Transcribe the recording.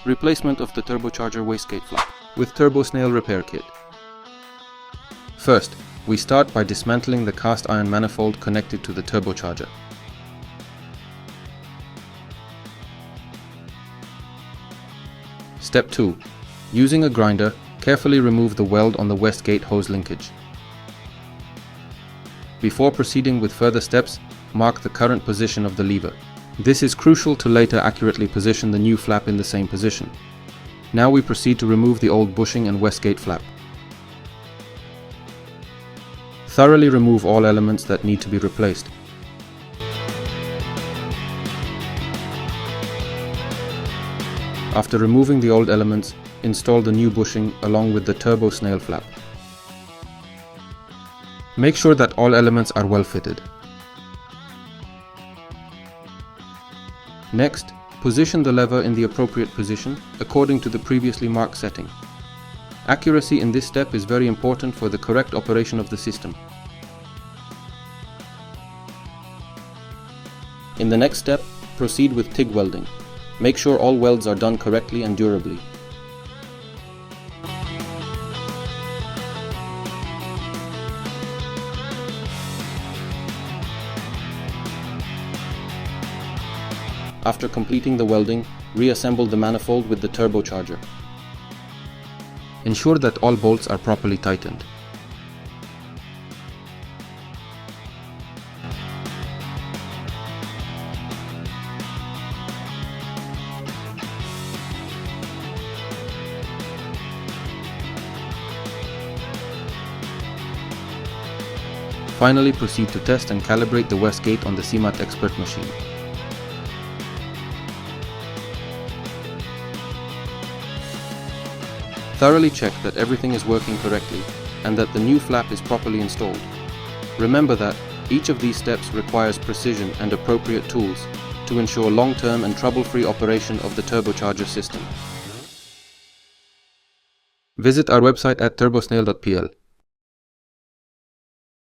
Replacement of the turbocharger wastegate flap with Turbo Snail repair kit. First, we start by dismantling the cast iron manifold connected to the turbocharger. Step 2. Using a grinder, carefully remove the weld on the wastegate hose linkage. Before proceeding with further steps, mark the current position of the lever. This is crucial to later accurately position the new flap in the same position. Now we proceed to remove the old bushing and wastegate flap. Thoroughly remove all elements that need to be replaced. After removing the old elements, install the new bushing along with the Turbo Snail flap. Make sure that all elements are well fitted. Next, position the lever in the appropriate position according to the previously marked setting. Accuracy in this step is very important for the correct operation of the system. In the next step, proceed with TIG welding. Make sure all welds are done correctly and durably. After completing the welding, reassemble the manifold with the turbocharger. Ensure that all bolts are properly tightened. Finally, proceed to test and calibrate the wastegate on the CMAT Expert machine. Thoroughly check that everything is working correctly and that the new flap is properly installed. Remember that each of these steps requires precision and appropriate tools to ensure long-term and trouble-free operation of the turbocharger system. Visit our website at turbosnail.pl.